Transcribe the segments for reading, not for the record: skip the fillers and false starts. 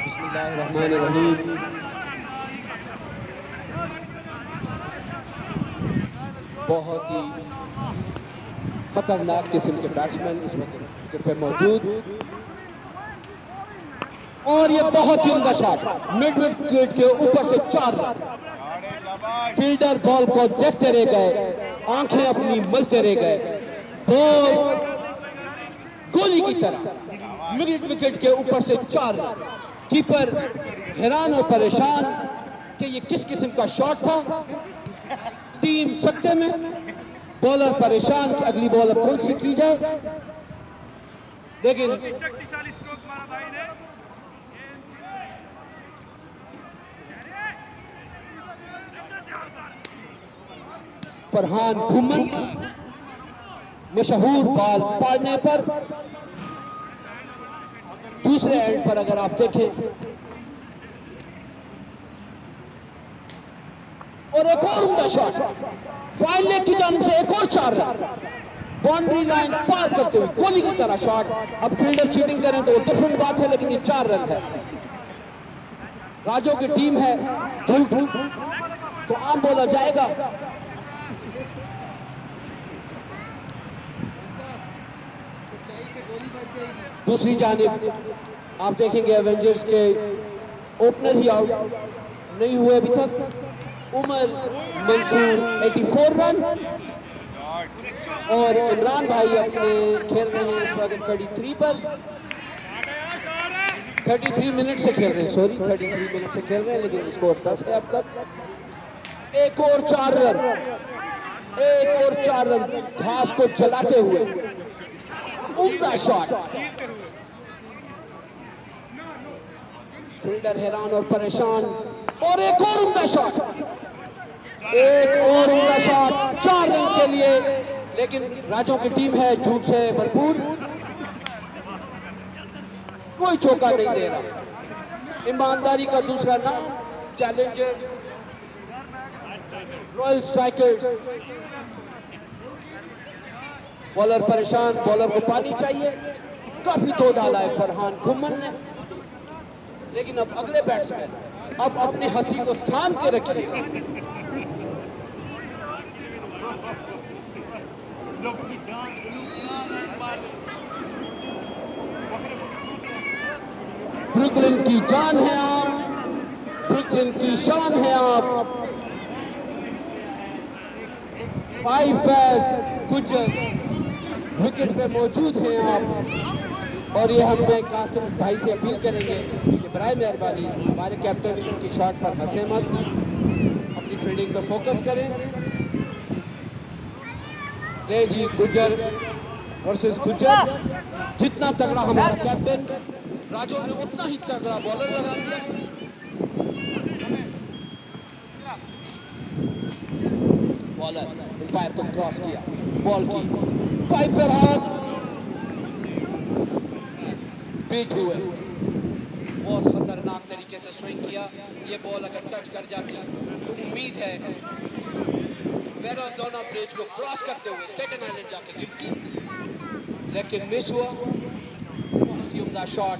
बिस्मिल्लाहिर्रहमानिर्रहीम। बहुत ही खतरनाक किस्म के बैट्समैन इस वक्त विकेट पे मौजूद, और ये बहुत ही उम्दा शॉट मिड विकेट के ऊपर से 4 रन। फील्डर बॉल को देखते रह गए, आंखें अपनी मलते रह गए। बॉल गोली की तरह मिड विकेट के ऊपर से 4 रन। कीपर हैरान और परेशान कि ये किस किस्म का शॉट था। टीम सकते में, बॉलर परेशान कि अगली बॉल अब कौन सी की जाए, लेकिन शक्तिशाली स्ट्रोक मारा भाई ने। फरहान घुमन मशहूर बॉल पाड़ने पर दूसरे एंड पर अगर आप देखें, और एक और उम्दा शॉट फाइन लेग की जानिब से, एक और 4 रन। बाउंड्री लाइन पार करते हुए गोली की तरह शॉट। अब फील्डर चीटिंग करें तो वो डिफरेंट बात है, लेकिन ये 4 रन है। राजो की टीम है झूठ तो आम बोला जाएगा। दूसरी जानिब आप देखेंगे एवेंजर्स के ओपनर ही आउट नहीं हुए अभी तक। उमर मंसूर 84 रन और इमरान भाई अपने खेल रहे हैं इस वक्त 33 पर। 33 मिनट से खेल रहे हैं, सॉरी 33 मिनट से खेल रहे हैं, लेकिन स्कोर 10 है अब तक। एक और 4 रन, एक और 4 रन घास को जलाते हुए। उम्दा शॉट, फील्डर हैरान और परेशान, और एक और उम्दा शॉट, एक और उम्दा शॉट 4 रन के लिए। लेकिन राजों की टीम है झूठ से भरपूर, कोई चौका नहीं दे रहा। ईमानदारी का दूसरा नाम चैलेंजर्स रॉयल स्ट्राइकर्स। बॉलर परेशान, बॉलर को पानी चाहिए। काफी दो डाला है फरहान घुमन ने, लेकिन अब अगले बैट्समैन अब अपनी हंसी को थाम के रखिए। ब्रुकलिन की जान है आप, ब्रुकलिन की शान है आप। 5 फैज गुज्जर विकेट पे मौजूद हैं आप, और ये हम कासिम भाई से अपील करेंगे कि बराए मेहरबानी हमारे कैप्टन की शॉट पर हंसे मत, अपनी फील्डिंग पर फोकस करें। ले जी, गुज्जर वर्सेस गुज्जर। जितना तगड़ा हमारा कैप्टन, राजो ने उतना ही तगड़ा बॉलर लगा दिया है। बॉलर एम्पायर को क्रॉस किया, बॉल की पाइप पर हाथ बीट हुए। बहुत खतरनाक तरीके से स्विंग किया। ये बॉल अगर टच कर जाती तो उम्मीद है वेरोजोना ब्रिज को क्रॉस करते हुए स्टेटन आइलैंड जाके गिरती, लेकिन मिस हुआ। उम्दा शॉट,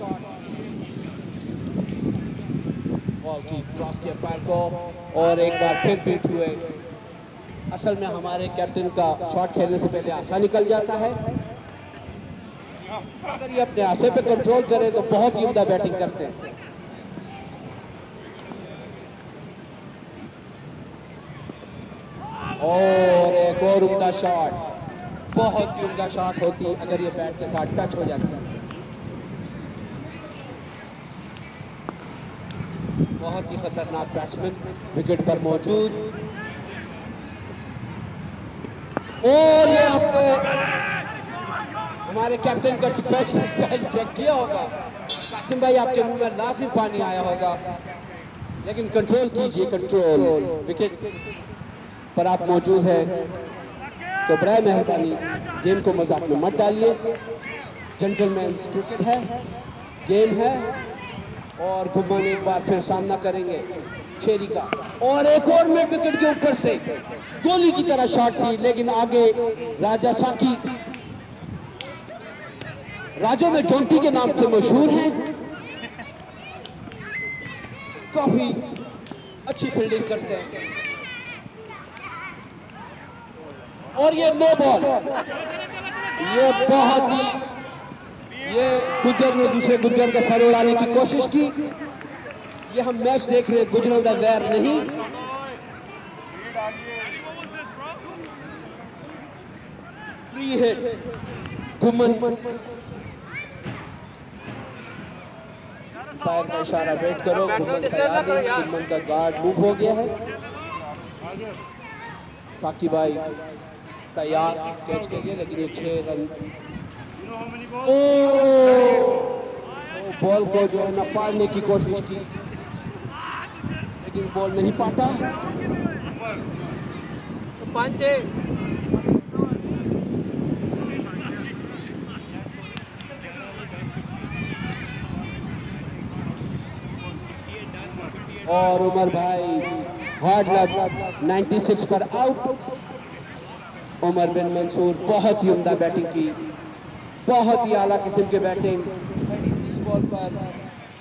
बॉल की क्रॉस किया पैर को, और एक बार फिर बीट हुए। असल में हमारे कैप्टन का शॉट खेलने से पहले आसा निकल जाता है। अगर ये अपने आसे पे कंट्रोल करे तो बहुत ही उम्दा बैटिंग करते हैं। और एक और उम्दा शॉट, बहुत ही उम्दा शॉट होती अगर ये बैट के साथ टच हो जाती है। बहुत ही खतरनाक बैट्समैन विकेट पर मौजूद। और ये आपको हमारे कैप्टन का डिफेंस स्टाइल चेक किया होगा। कासिम भाई आपके मुंह में लाजमी पानी आया होगा, लेकिन कंट्रोल कीजिए, कंट्रोल। विकेट पर आप मौजूद है तो बराए मेहरबानी गेम को मजाक में मत डालिए। जेंटलमैन क्रिकेट है, गेम है, और घुमन एक बार फिर सामना करेंगे शेरी का। और एक और मिड विकेट के ऊपर से गोली की तरह शॉट थी, लेकिन आगे राजा साकी, राजो में जोंटी के नाम से मशहूर हैं, काफी अच्छी फील्डिंग करते हैं। और ये नो बॉल, ये बहुत ही, ये गुज्जर ने दूसरे गुज्जर का सर उड़ाने की कोशिश की। ये हम मैच देख रहे हैं, गुजरों का वैर नहीं। फ्री हिट गुमन, फायर का इशारा वेट करो। गुमन तैयार नहीं, गुमन का गार्ड मूव हो गया है। साकिब भाई तैयार कैच के लिए, लेकिन ये 6 रन। ओ बॉल को जो है ना पालने की कोशिश की, लेकिन बॉल नहीं पाता। पंच और उमर भाई हार्ड लक 96 पर आउट। उमर बिन मंसूर बहुत ही उम्दा बैटिंग की, बहुत ही आला किस्म की बैटिंग।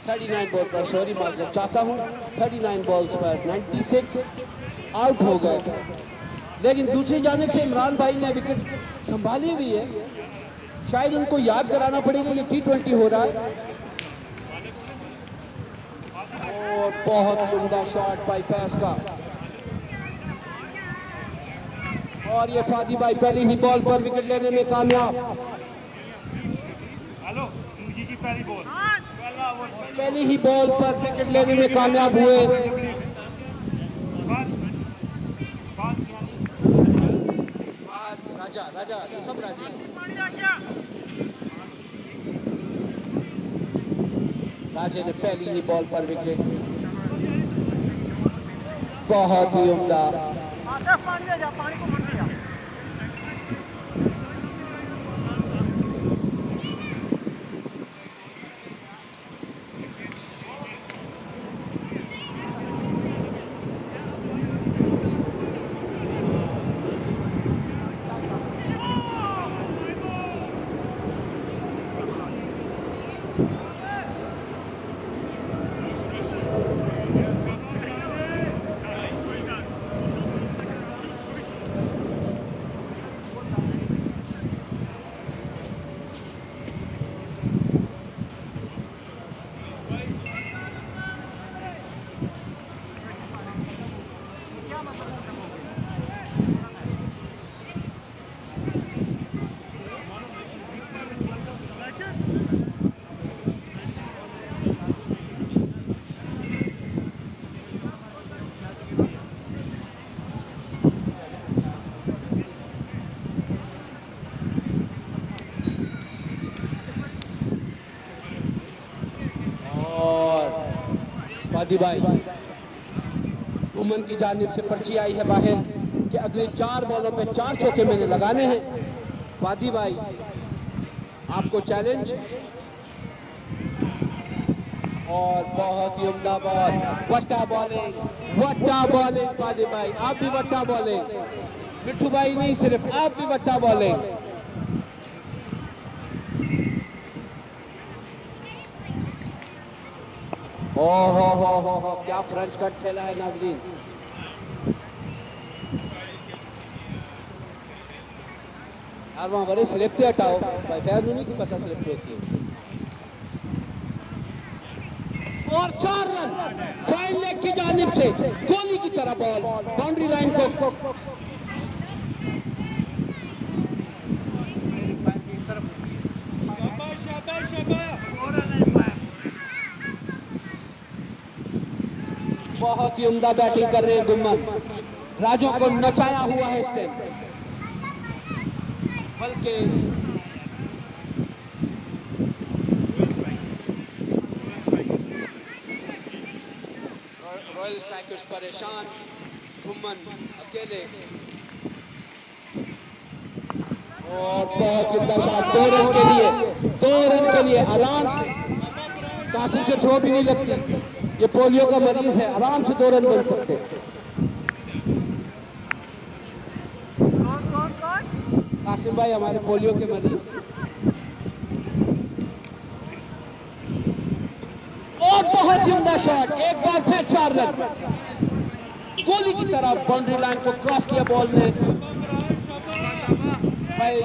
39 बॉल पर सॉरी माजरत चाहता हूँ, 39 बॉल्स पर 96 आउट हो गए। लेकिन दूसरी जानिब से इमरान भाई ने विकेट संभाली हुई है। शायद उनको याद कराना पड़ेगा ये T20 हो रहा है। और बहुत ही उम्दा शॉट भाई फैज का। और ये फादी भाई पहली ही बॉल पर विकेट लेने में कामयाब। पहली ही बॉल पर विकेट लेने में कामयाब हुए। राजा ये सब राजा। राजे ने पहली ही बॉल पर विकेट, बहुत ही उम्दा। फादी भाई गुमन की जानिब से पर्ची आई है बाहर कि अगले 4 बॉलों पे 4 चौके मैंने लगाने हैं। फादी भाई आपको चैलेंज। और बहुत ही उम्दा बॉल, वट्टा बॉलिंग फादी भाई, आप भी वट्टा बॉलिंग। मिट्ठू भाई नहीं, सिर्फ आप भी वट्टा बॉलिंग। हो क्या फ्रेंच कट खेला है नाजरीन। यार वहां बड़े स्लिप पे हटाओ भाई, फैज नहीं सी पता स्लिप पे होती है। और 4 रन फाइन लेग की जानिब से गोली की तरह बॉल बाउंड्री लाइन को। बहुत ही उम्दा बैटिंग कर रहे हैं गुम्मन, राजू को नचाया हुआ है इस टाइम। बल्कि रॉयल स्ट्राइकर्स परेशान, गुम्मन अकेले। और बहुत ही उम्दा शॉट, 2 रन के लिए आराम से। कासिम से थ्रो भी नहीं लगती, ये पोलियो का मरीज है, आराम से 2 रन बन सकते हैं। कासिम भाई हमारे पोलियो के मरीज। और बहुत ही उम्दा शॉट, एक बार फिर 4 रन गोली की तरफ बाउंड्री लाइन को क्रॉस किया बॉल ने। भाई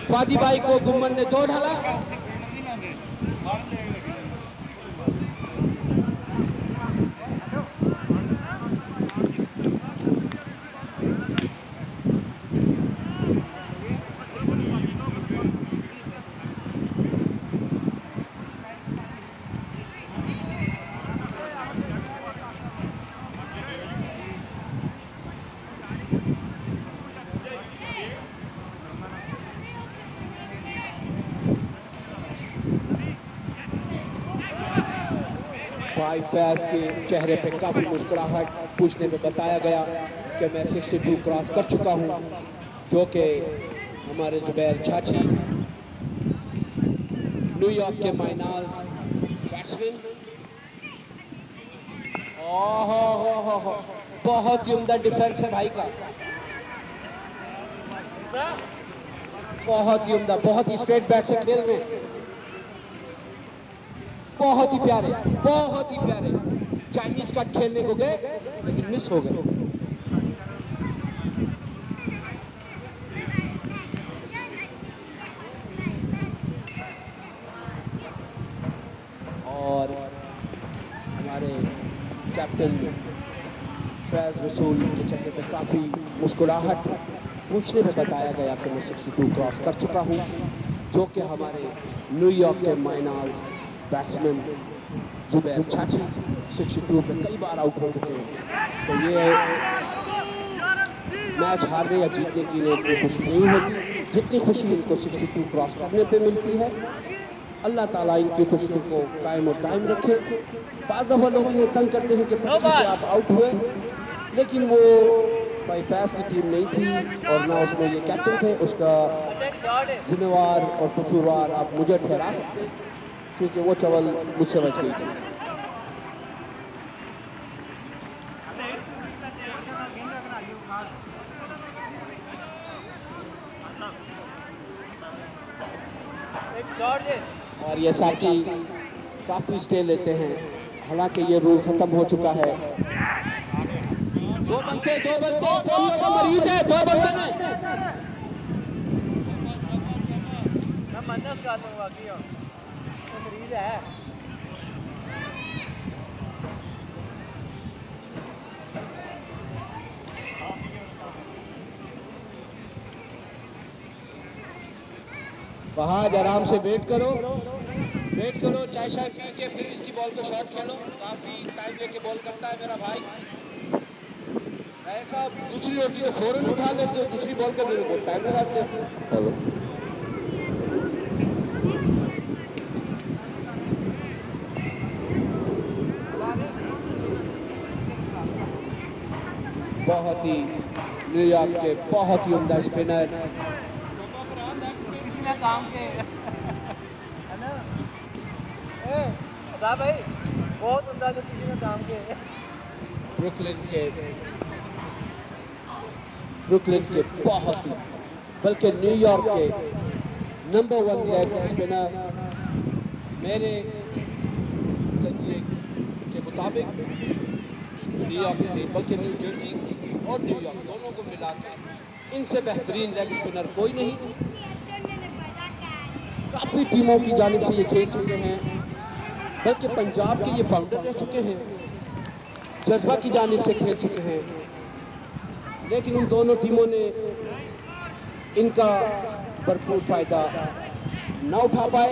फादी भाई को गुम्मन ने 2 ढाला। भाई फैज के चेहरे पे काफ़ी मुस्कुराहट, पूछने पे बताया गया कि मैं 62 क्रॉस कर चुका हूँ, जो कि हमारे जुबैर छाछी न्यूयॉर्क के माइनाज बैट्समैन। ओहो, बहुत ही उम्दा डिफेंस है भाई का, बहुत ही उम्दा, बहुत ही स्ट्रेट बैट से खेल रहे हैं, बहुत ही प्यारे, बहुत ही प्यारे। चाइनीज कट खेलने को गए लेकिन मिस हो गए। और हमारे कैप्टन फैज रसूल के चेहरे पे काफ़ी मुस्कुराहट, पूछने में बताया गया कि मैं 62 क्रॉस कर चुका हूँ, जो कि हमारे न्यूयॉर्क के माइनाज बैट्समैन जुबैर छाछी 62 पे कई बार आउट हो चुके हैं। तो ये मैच हारने या जीतने की इतनी खुशी नहीं होती जितनी खुशी इनको 62 क्रॉस करने पे मिलती है। अल्लाह ताला इनकी खुशियों को कायम और दायम रखे। बाज़ दफ़ा लोग इन्हें तंग करते हैं कि 25 पे आप आउट हुए, लेकिन वो भाई फैज की टीम नहीं थी और ना उसमें ये कैप्टन थे, उसका जिम्मेवार और कसूरवार आप मुझे ठहरा सकते हैं, क्योंकि वो चवल मुझसे बच गई थी। और ये साकी काफ़ी स्टे लेते हैं, हालांकि ये रूल ख़त्म हो चुका है। दो बंदे पोलियो का मरीज है, दो बंदे ने मरीज है। वहाँ आराम से वेट करो, चाय शाय पी के फिर इसकी बॉल को शॉट खेलो। काफ़ी टाइम लेके बॉल करता है मेरा भाई, ऐसा दूसरी रोटी को फौरन उठा लेते हो, दूसरी बॉल करने में बहुत टाइम लगाते हो। हेलो, बहुत ही न्यूयॉर्क के बहुत ही उम्दा स्पिनर, किसी ने काम के है ना भाई, बहुत उम्दा जो किसी ने काम के। ब्रुकलिन के बहुत ही, बल्कि न्यूयॉर्क के नंबर 1 लेग स्पिनर मेरे तजर्बे के मुताबिक न्यूयॉर्क स्टेट, बल्कि न्यू जर्सी और न्यूयॉर्क दोनों को मिलाकर इनसे बेहतरीन लेग स्पिनर कोई नहीं। काफ़ी टीमों की जानिब से ये खेल चुके हैं, बल्कि पंजाब के ये फाउंडर रह चुके हैं, जज्बा की जानिब से खेल चुके हैं, लेकिन उन दोनों टीमों ने इनका भरपूर फ़ायदा न उठा पाए।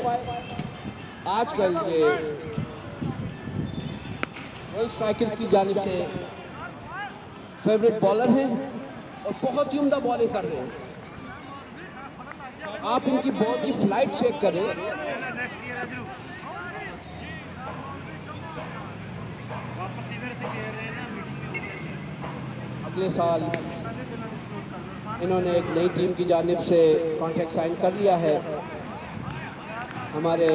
आजकल ये वर्ल्ड स्ट्राइकर्स की जानिब से फेवरेट बॉलर हैं और बहुत ही उम्दा बॉलिंग कर रहे हैं। आप इनकी बॉल की फ्लाइट चेक करें, अगले साल इन्होंने एक नई टीम की जानिब से कॉन्ट्रैक्ट साइन कर लिया है। हमारे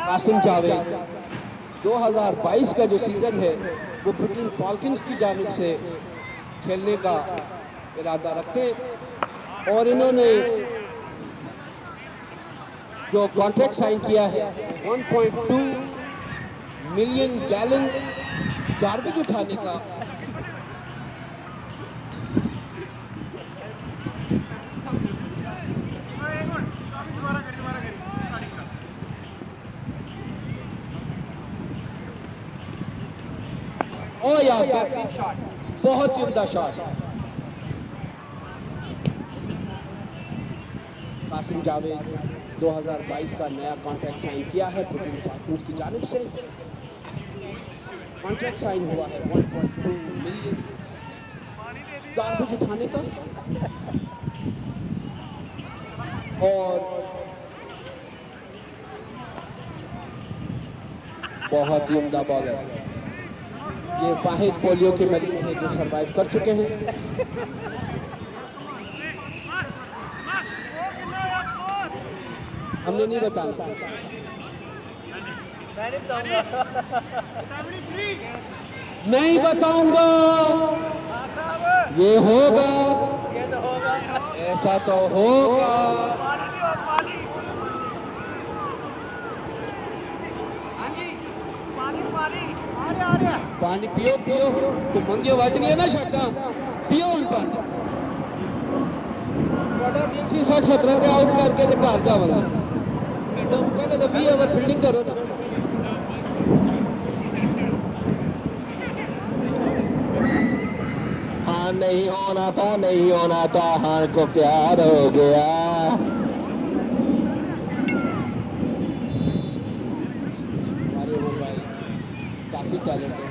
कासिम जावेद 2022 का जो सीज़न है वो ब्रुकलिन फॉल्कन्स की जानिब से खेलने का इरादा रखते हैं और इन्होंने जो कॉन्ट्रैक्ट साइन किया है 1.2 मिलियन गैलन गार्बेज उठाने का, ओ यार बेहतरीन शॉट, बहुत ही उम्दा शॉट। कासिम जावेद 2022 का नया कॉन्ट्रैक्ट साइन किया है ब्रुकलिन फॉल्कन्स की जानिब से। कॉन्ट्रैक्ट साइन हुआ है 1.2 मिलियन गार्बेज उठाने का और बहुत ही उम्दा बॉलर। ये वाहिद पोलियो के मरीज हैं जो सरवाइव कर चुके हैं। हमने नहीं बताना, मैं नहीं बताऊंगा। नहीं बताऊंगा। ये होगा, ये तो होगा। ऐसा तो होगा। पानी पियो पियो, तो मंगी आवाज नहीं है ना शाका, पियो उन पानी। बड़ा दिन से 60-17 ते आउट करके ते घर जावंगा। पहले तो 20 ओवर फील्डिंग करो ना। हाँ नहीं होना था, नहीं होना था, हाँ को प्यार हो गया। हमारे उमर भाई काफी टैलेंटेड,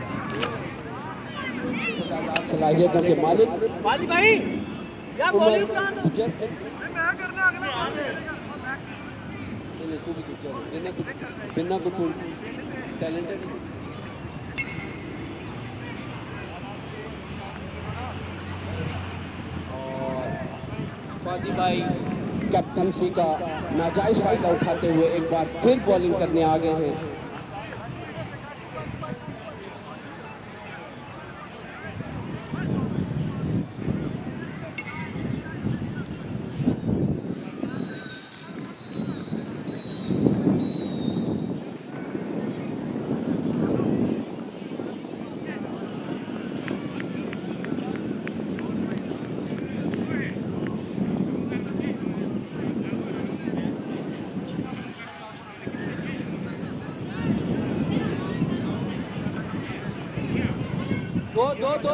सलाहियतों के मालिक। बाजी भाई क्या उमर बॉलिंग प्लान गुजर मैं करना अगला नहीं तू भी गुजर बिना को तू टैलेंटेड है। और फादी भाई कैप्टनसी का नाजायज फायदा उठाते हुए एक बार फिर बॉलिंग करने आ गए हैं। दो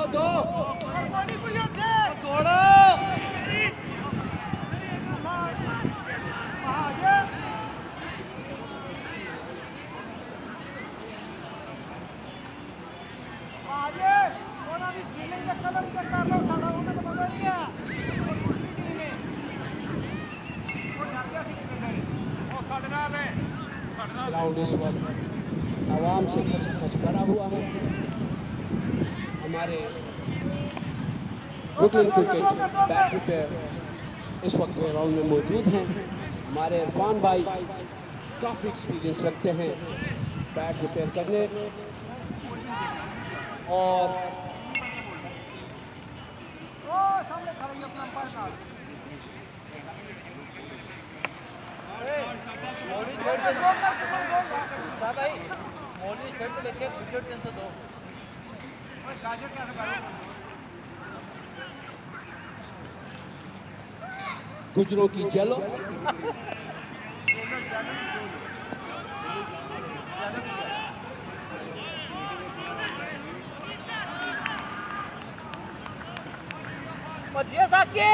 ग्राउंड इस वक्त आवाम से खच भरा हुआ है। हमारे ब्रुकलिन क्रिकेट बैट रिपेयर इस वक्त ग्राउंड में मौजूद हैं। हमारे इरफान भाई काफ़ी एक्सपीरियंस रखते हैं बैट रिपेयर करने, और भाई मोदी शर्ट लेके वीडियो 302 गुजरों की चलो और जी साकी